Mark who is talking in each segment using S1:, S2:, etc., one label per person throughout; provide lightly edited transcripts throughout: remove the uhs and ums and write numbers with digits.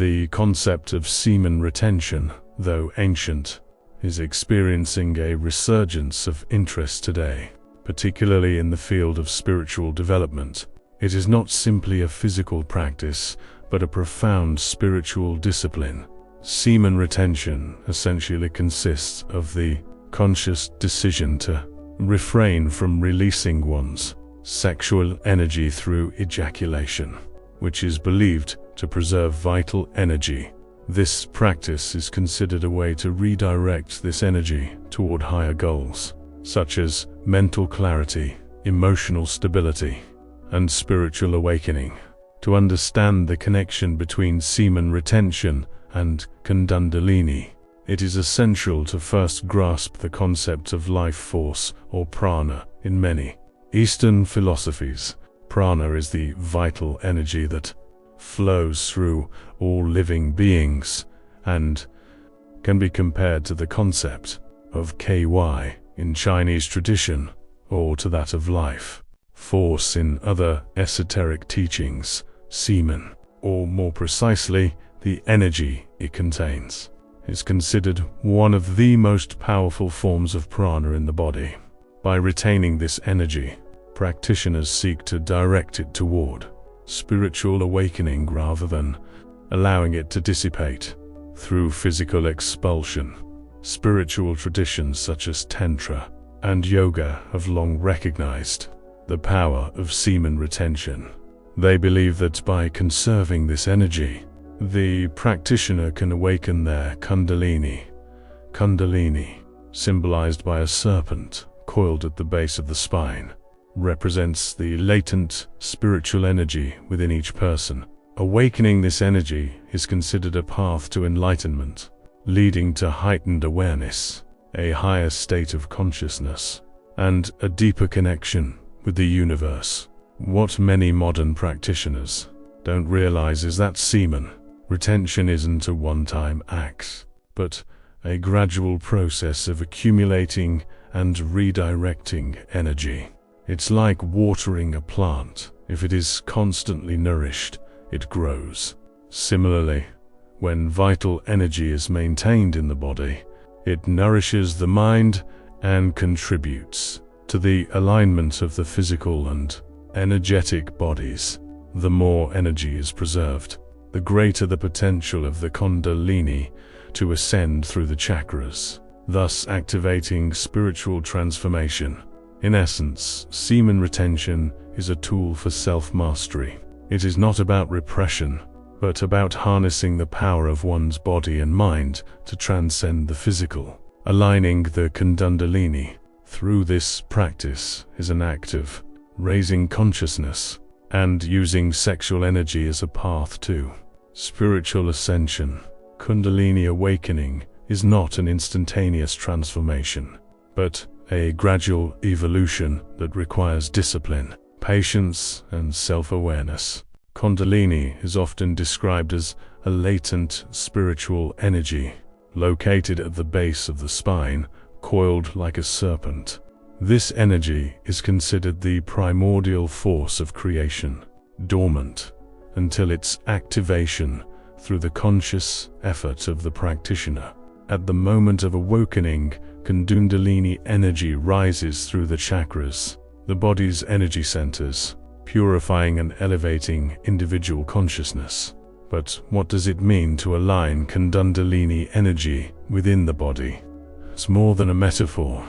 S1: The concept of semen retention, though ancient, is experiencing a resurgence of interest today, particularly in the field of spiritual development. It is not simply a physical practice, but a profound spiritual discipline. Semen retention essentially consists of the conscious decision to refrain from releasing one's sexual energy through ejaculation, which is believed to preserve vital energy. This practice is considered a way to redirect this energy toward higher goals, such as mental clarity, emotional stability, and spiritual awakening. To understand the connection between semen retention and Kundalini, it is essential to first grasp the concept of life force or prana. In many Eastern philosophies, prana is the vital energy that flows through all living beings and can be compared to the concept of Ky in Chinese tradition, or to that of life force in other esoteric teachings. Semen, or more precisely, the energy it contains, is considered one of the most powerful forms of prana in the body. By retaining this energy, practitioners seek to direct it toward spiritual awakening rather than allowing it to dissipate through physical expulsion. Spiritual traditions such as Tantra and yoga have long recognized the power of semen retention. They believe that by conserving this energy, the practitioner can awaken their Kundalini. Kundalini, symbolized by a serpent coiled at the base of the spine, represents the latent spiritual energy within each person. Awakening this energy is considered a path to enlightenment, leading to heightened awareness, a higher state of consciousness, and a deeper connection with the universe. What many modern practitioners don't realize is that semen retention isn't a one-time act, but a gradual process of accumulating and redirecting energy. It's like watering a plant. If it is constantly nourished, it grows. Similarly, when vital energy is maintained in the body, it nourishes the mind and contributes to the alignment of the physical and energetic bodies. The more energy is preserved, the greater the potential of the Kundalini to ascend through the chakras, thus activating spiritual transformation. In essence, semen retention is a tool for self-mastery. It is not about repression, but about harnessing the power of one's body and mind to transcend the physical. Aligning the Kundalini through this practice is an act of raising consciousness and using sexual energy as a path to spiritual ascension. Kundalini awakening is not an instantaneous transformation, but a gradual evolution that requires discipline, patience, and self-awareness. Kundalini is often described as a latent spiritual energy, located at the base of the spine, coiled like a serpent. This energy is considered the primordial force of creation, dormant until its activation through the conscious effort of the practitioner. At the moment of awakening, Kundalini energy rises through the chakras, the body's energy centers, purifying and elevating individual consciousness. But what does it mean to align Kundalini energy within the body? It's more than a metaphor.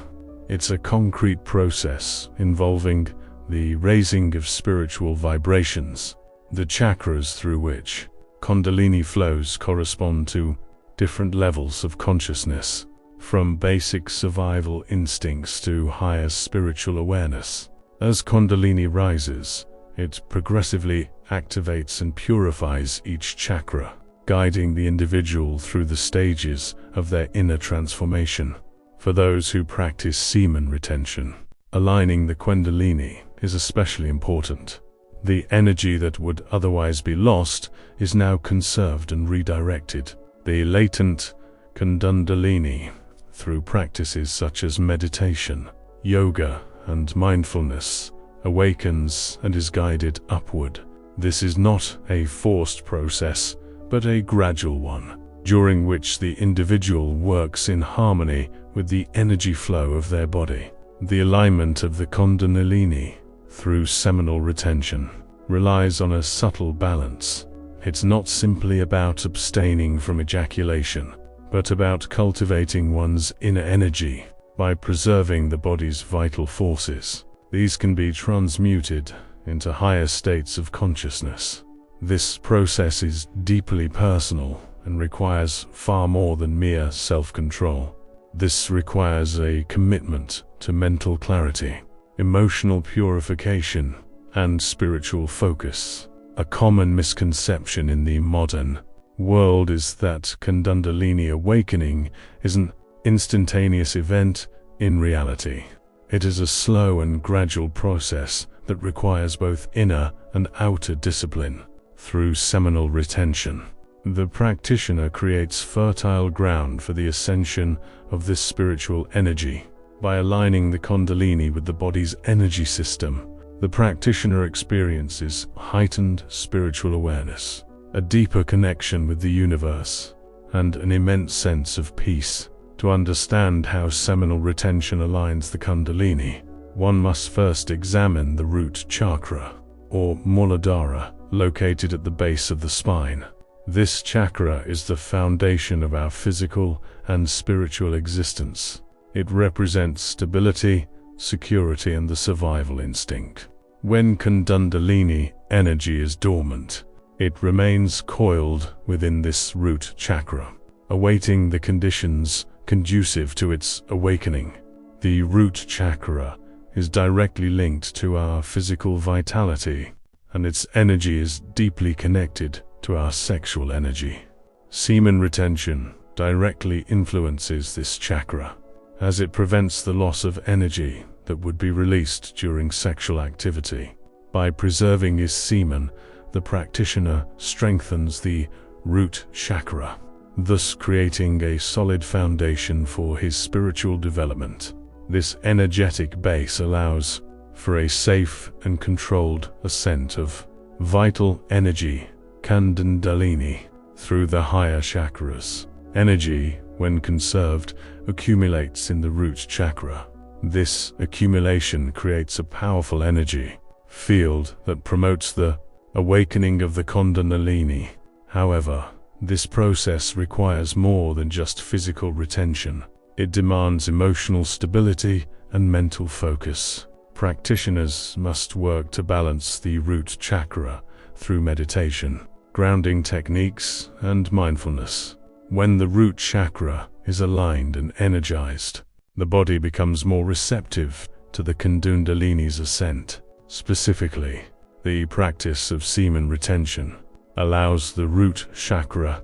S1: It's a concrete process involving the raising of spiritual vibrations. The chakras through which Kundalini flows correspond to different levels of consciousness, from basic survival instincts to higher spiritual awareness. As Kundalini rises, it progressively activates and purifies each chakra, guiding the individual through the stages of their inner transformation. For those who practice semen retention, aligning the Kundalini is especially important. The energy that would otherwise be lost is now conserved and redirected. The latent Kundalini, through practices such as meditation, yoga, and mindfulness, awakens and is guided upward. This is not a forced process, but a gradual one, during which the individual works in harmony with the energy flow of their body. The alignment of the Kundalini through seminal retention relies on a subtle balance. It's not simply about abstaining from ejaculation, but about cultivating one's inner energy by preserving the body's vital forces. These can be transmuted into higher states of consciousness. This process is deeply personal and requires far more than mere self-control. This requires a commitment to mental clarity, emotional purification, and spiritual focus. A common misconception in the modern world is that Kundalini awakening is an instantaneous event. In reality, it is a slow and gradual process that requires both inner and outer discipline. Through seminal retention, the practitioner creates fertile ground for the ascension of this spiritual energy. By aligning the Kundalini with the body's energy system, the practitioner experiences heightened spiritual awareness, a deeper connection with the universe, and an immense sense of peace. To understand how seminal retention aligns the Kundalini, one must first examine the root chakra, or Muladhara, located at the base of the spine. This chakra is the foundation of our physical and spiritual existence. It represents stability, security, and the survival instinct. When Kundalini energy is dormant, it remains coiled within this root chakra, awaiting the conditions conducive to its awakening. The root chakra is directly linked to our physical vitality, and its energy is deeply connected to our sexual energy. Semen retention directly influences this chakra, as it prevents the loss of energy that would be released during sexual activity. By preserving his semen, the practitioner strengthens the root chakra, thus creating a solid foundation for his spiritual development. This energetic base allows for a safe and controlled ascent of vital energy, Kundalini, through the higher chakras. Energy, when conserved, accumulates in the root chakra. This accumulation creates a powerful energy field that promotes the awakening of the Kundalini. However, this process requires more than just physical retention. It demands emotional stability and mental focus. Practitioners must work to balance the root chakra through meditation, grounding techniques, and mindfulness. When the root chakra is aligned and energized, the body becomes more receptive to the Kundalini's ascent. Specifically, the practice of semen retention allows the root chakra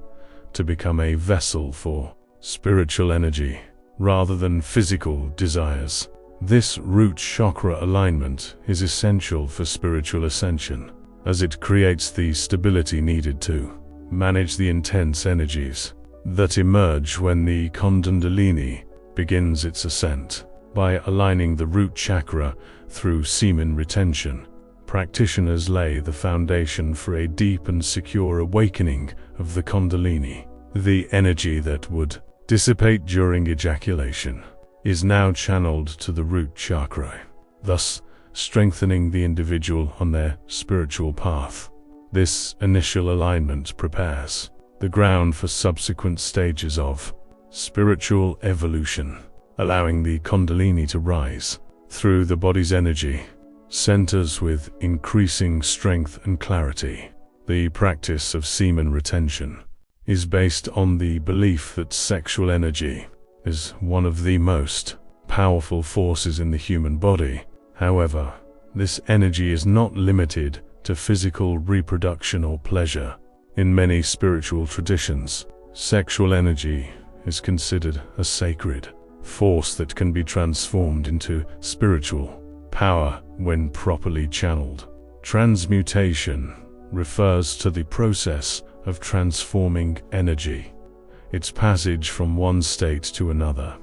S1: to become a vessel for spiritual energy rather than physical desires. This root chakra alignment is essential for spiritual ascension, as it creates the stability needed to manage the intense energies that emerge when the Kundalini begins its ascent. By aligning the root chakra through semen retention, practitioners lay the foundation for a deep and secure awakening of the Kundalini. The energy that would dissipate during ejaculation is now channeled to the root chakra, thus strengthening the individual on their spiritual path. This initial alignment prepares the ground for subsequent stages of spiritual evolution, allowing the Kundalini to rise through the body's energy centers with increasing strength and clarity. The practice of semen retention is based on the belief that sexual energy is one of the most powerful forces in the human body. However, this energy is not limited to physical reproduction or pleasure. In many spiritual traditions, sexual energy is considered a sacred force that can be transformed into spiritual power when properly channeled. Transmutation refers to the process of transforming energy, its passage from one state to another.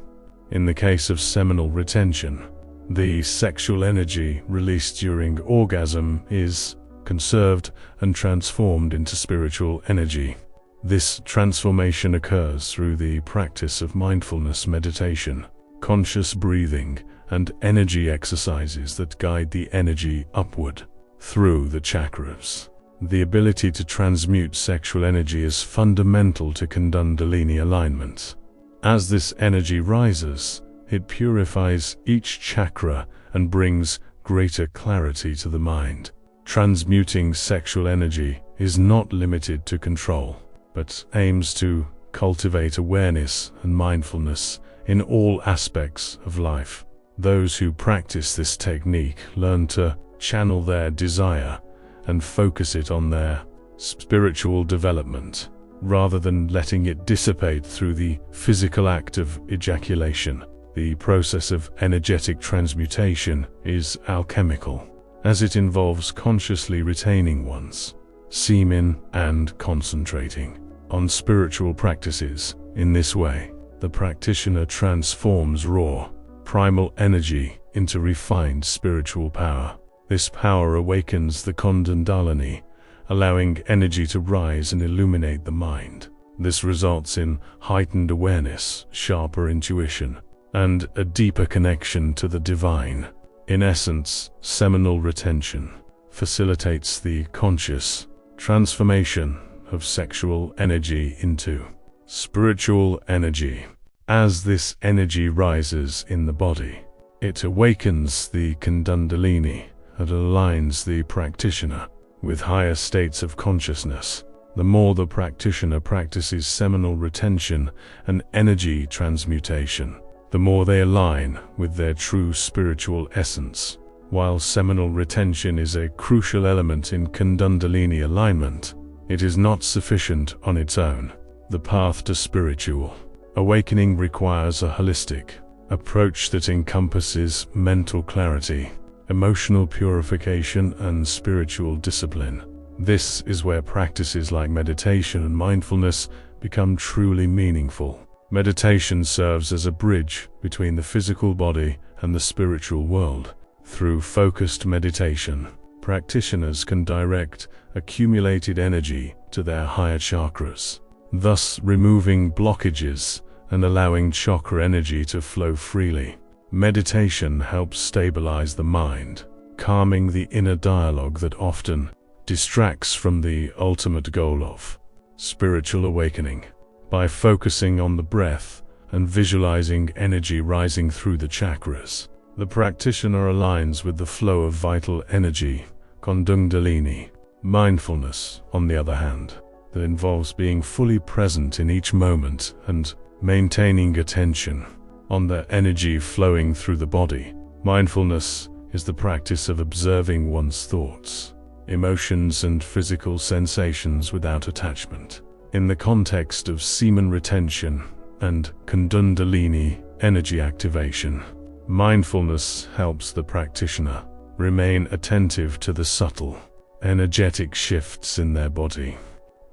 S1: In the case of seminal retention, the sexual energy released during orgasm is conserved and transformed into spiritual energy. This transformation occurs through the practice of mindfulness meditation, conscious breathing, and energy exercises that guide the energy upward through the chakras. The ability to transmute sexual energy is fundamental to Kundalini alignment. As this energy rises, it purifies each chakra and brings greater clarity to the mind. Transmuting sexual energy is not limited to control, but aims to cultivate awareness and mindfulness in all aspects of life. Those who practice this technique learn to channel their desire and focus it on their spiritual development, rather than letting it dissipate through the physical act of ejaculation. The process of energetic transmutation is alchemical, as it involves consciously retaining one's semen and concentrating on spiritual practices. In this way, the practitioner transforms raw, primal energy into refined spiritual power. This power awakens the Kundalini, allowing energy to rise and illuminate the mind. This results in heightened awareness, sharper intuition, and a deeper connection to the divine. In essence, seminal retention facilitates the conscious transformation of sexual energy into spiritual energy. As this energy rises in the body, it awakens the Kundalini and aligns the practitioner with higher states of consciousness. The more the practitioner practices seminal retention and energy transmutation, the more they align with their true spiritual essence. While seminal retention is a crucial element in Kundalini alignment, it is not sufficient on its own. The path to spiritual awakening requires a holistic approach that encompasses mental clarity, emotional purification, and spiritual discipline. This is where practices like meditation and mindfulness become truly meaningful. Meditation serves as a bridge between the physical body and the spiritual world. Through focused meditation, practitioners can direct accumulated energy to their higher chakras, thus removing blockages and allowing chakra energy to flow freely. Meditation helps stabilize the mind, calming the inner dialogue that often distracts from the ultimate goal of spiritual awakening. By focusing on the breath and visualizing energy rising through the chakras, the practitioner aligns with the flow of vital energy. Kundalini mindfulness, on the other hand, that involves being fully present in each moment and maintaining attention on the energy flowing through the body. Mindfulness is the practice of observing one's thoughts, emotions, and physical sensations without attachment. In the context of semen retention and Kundalini energy activation, mindfulness helps the practitioner remain attentive to the subtle, energetic shifts in their body.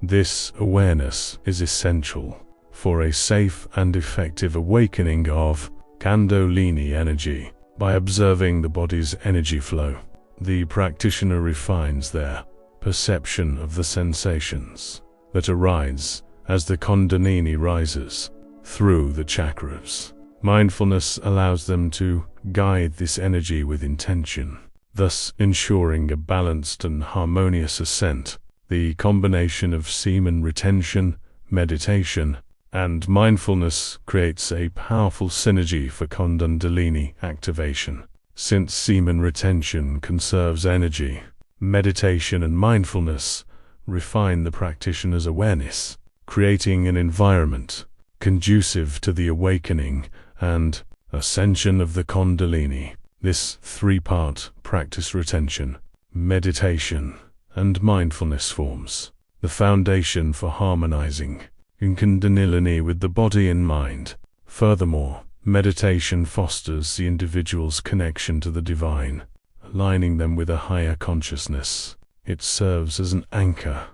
S1: This awareness is essential for a safe and effective awakening of Kundalini energy. By observing the body's energy flow, the practitioner refines their perception of the sensations that arise as the Kundalini rises through the chakras. Mindfulness allows them to guide this energy with intention, thus ensuring a balanced and harmonious ascent. The combination of semen retention, meditation, and mindfulness creates a powerful synergy for Kundalini activation. Since semen retention conserves energy, meditation and mindfulness refine the practitioner's awareness, creating an environment conducive to the awakening and ascension of the Kundalini. This three-part practice, retention, meditation, and mindfulness, forms the foundation for harmonizing in Kundalini with the body and mind. Furthermore, meditation fosters the individual's connection to the divine, aligning them with a higher consciousness. It serves as an anchor,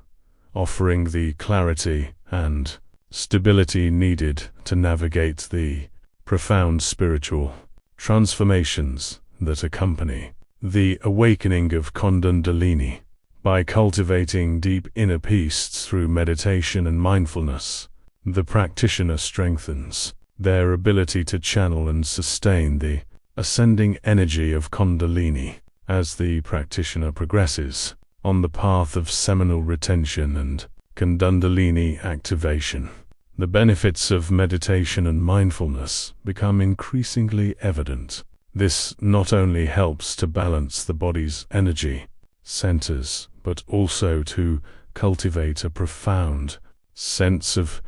S1: offering the clarity and stability needed to navigate the profound spiritual transformations that accompany the awakening of Kundalini. By cultivating deep inner peace through meditation and mindfulness, the practitioner strengthens their ability to channel and sustain the ascending energy of Kundalini. As the practitioner progresses on the path of seminal retention and Kundalini activation, the benefits of meditation and mindfulness become increasingly evident. This not only helps to balance the body's energy centers, but also to cultivate a profound sense of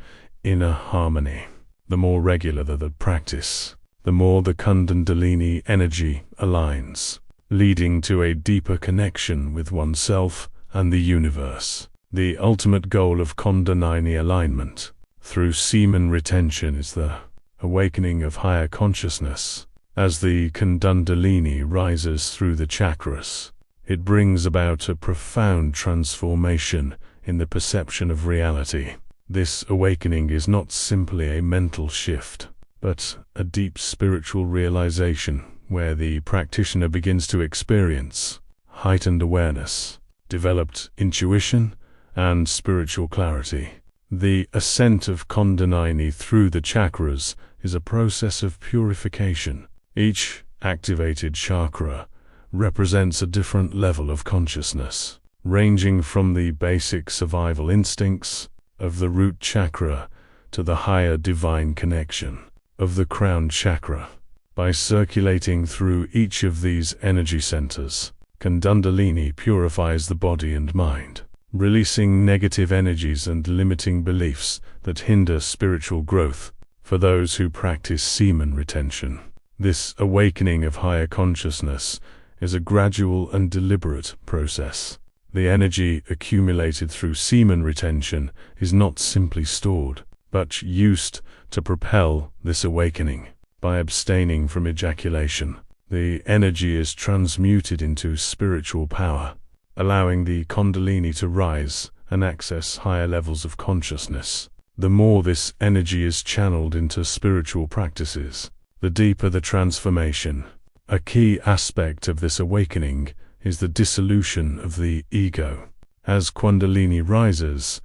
S1: inner harmony. The more regular the practice, the more the Kundalini energy aligns, leading to a deeper connection with oneself and the universe. The ultimate goal of Kundalini alignment through semen retention is the awakening of higher consciousness. As the Kundalini rises through the chakras, it brings about a profound transformation in the perception of reality. This awakening is not simply a mental shift, but a deep spiritual realization where the practitioner begins to experience heightened awareness, developed intuition, and spiritual clarity. The ascent of Kundalini through the chakras is a process of purification. Each activated chakra represents a different level of consciousness, ranging from the basic survival instincts of the root chakra to the higher divine connection of the crown chakra. By circulating through each of these energy centers, Kundalini purifies the body and mind, releasing negative energies and limiting beliefs that hinder spiritual growth. For those who practice semen retention, this awakening of higher consciousness is a gradual and deliberate process. The energy accumulated through semen retention is not simply stored, but used to propel this awakening. By abstaining from ejaculation, the energy is transmuted into spiritual power, allowing the Kundalini to rise and access higher levels of consciousness. The more this energy is channeled into spiritual practices, the deeper the transformation. A key aspect of this awakening is the dissolution of the ego. As Kundalini rises,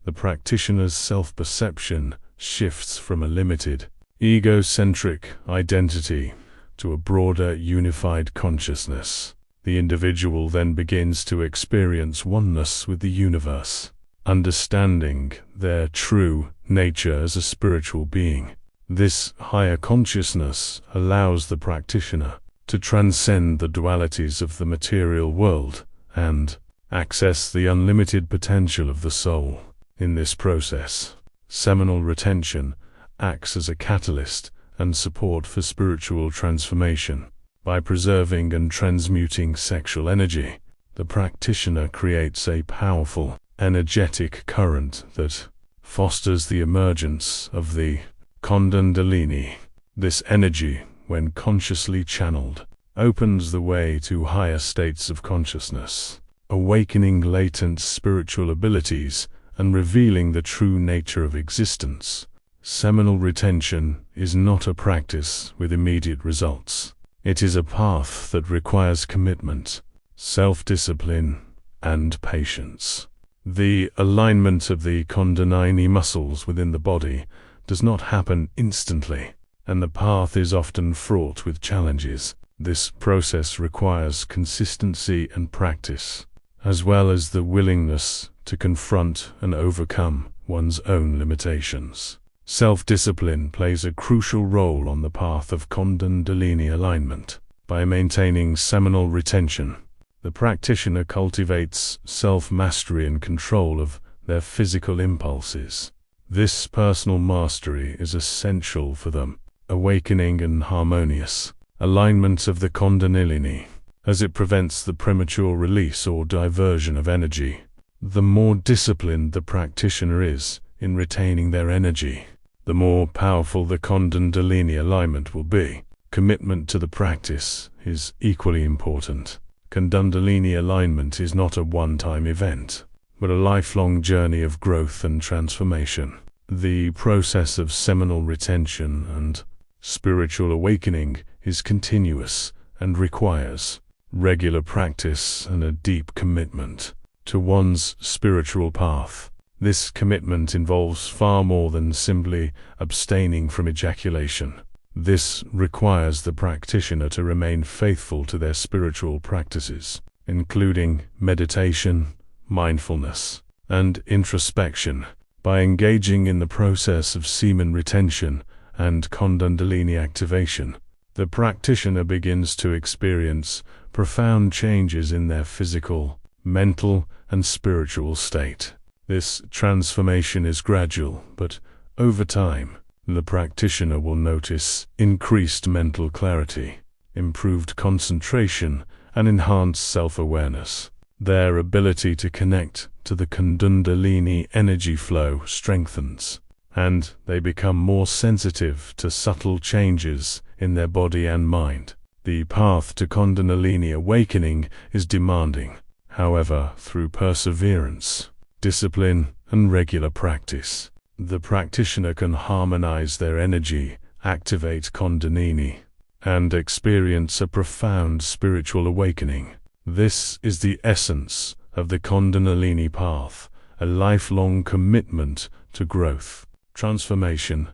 S1: the practitioner's self-perception shifts from a limited, egocentric identity to a broader, unified consciousness. The individual then begins to experience oneness with the universe, understanding their true nature as a spiritual being. This higher consciousness allows the practitioner to transcend the dualities of the material world and access the unlimited potential of the soul. In this process, seminal retention acts as a catalyst and support for spiritual transformation. By preserving and transmuting sexual energy, the practitioner creates a powerful, energetic current that fosters the emergence of the Kundalini. This energy, when consciously channeled, opens the way to higher states of consciousness, awakening latent spiritual abilities and revealing the true nature of existence. Seminal retention is not a practice with immediate results. It is a path that requires commitment, self-discipline, and patience. The alignment of the Kundalini muscles within the body does not happen instantly, and the path is often fraught with challenges. This process requires consistency and practice, as well as the willingness to confront and overcome one's own limitations. Self-discipline plays a crucial role on the path of Kundalini alignment. By maintaining seminal retention, the practitioner cultivates self-mastery and control of their physical impulses. This personal mastery is essential for the awakening and harmonious alignment of the Kundalini, as it prevents the premature release or diversion of energy. The more disciplined the practitioner is in retaining their energy, the more powerful the Kundalini alignment will be. Commitment to the practice is equally important. Kundalini alignment is not a one-time event, but a lifelong journey of growth and transformation. The process of seminal retention and spiritual awakening is continuous and requires regular practice and a deep commitment. to one's spiritual path. This commitment involves far more than simply abstaining from ejaculation. This requires the practitioner to remain faithful to their spiritual practices, including meditation, mindfulness, and introspection. By engaging in the process of semen retention and Kundalini activation, the practitioner begins to experience profound changes in their physical, mental, and spiritual state. This transformation is gradual, but over time, the practitioner will notice increased mental clarity, improved concentration, and enhanced self-awareness. Their ability to connect to the Kundalini energy flow strengthens, and they become more sensitive to subtle changes in their body and mind. The path to Kundalini awakening is demanding. However, through perseverance, discipline, and regular practice, the practitioner can harmonize their energy, activate Kundalini, and experience a profound spiritual awakening. This is the essence of the Kundalini path, a lifelong commitment to growth, transformation,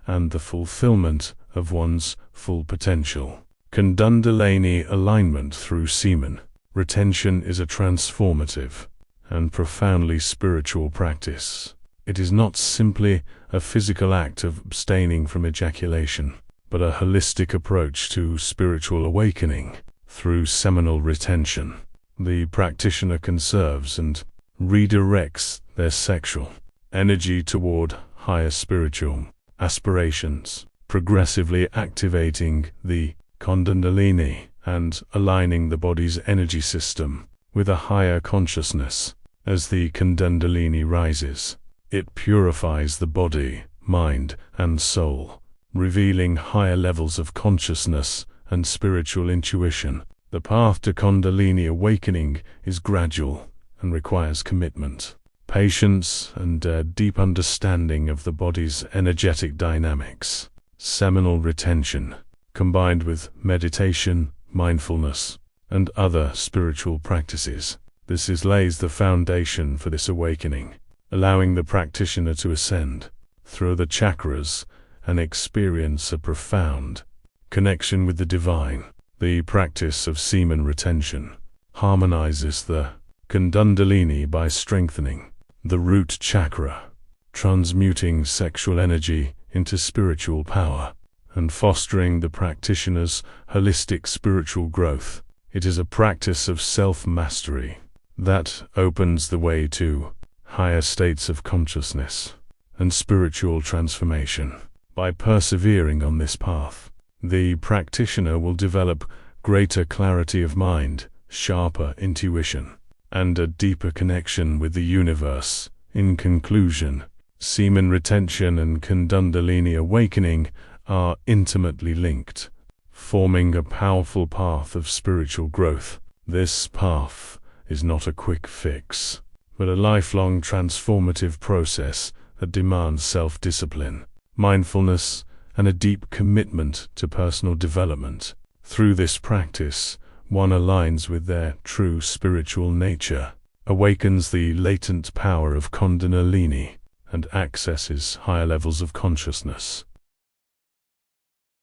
S1: and the fulfillment of one's full potential. Kundalini alignment through semen retention is a transformative and profoundly spiritual practice. It is not simply a physical act of abstaining from ejaculation, but a holistic approach to spiritual awakening. Through seminal retention, the practitioner conserves and redirects their sexual energy toward higher spiritual aspirations, progressively activating the Kundalini and aligning the body's energy system with a higher consciousness. As the Kundalini rises, it purifies the body, mind, and soul, revealing higher levels of consciousness and spiritual intuition. The path to Kundalini awakening is gradual and requires commitment, patience, and a deep understanding of the body's energetic dynamics. Seminal retention, combined with meditation, mindfulness, and other spiritual practices, lays the foundation for this awakening, allowing the practitioner to ascend through the chakras and experience a profound connection with the divine. The practice of semen retention harmonizes the Kundalini by strengthening the root chakra, transmuting sexual energy into spiritual power, and fostering the practitioner's holistic spiritual growth. It is a practice of self-mastery that opens the way to higher states of consciousness and spiritual transformation. By persevering on this path, the practitioner will develop greater clarity of mind, sharper intuition, and a deeper connection with the universe. In conclusion, semen retention and Kundalini awakening are intimately linked, forming a powerful path of spiritual growth. This path is not a quick fix, but a lifelong transformative process that demands self-discipline, mindfulness, and a deep commitment to personal development. Through this practice, one aligns with their true spiritual nature, awakens the latent power of Kundalini, and accesses higher levels of consciousness.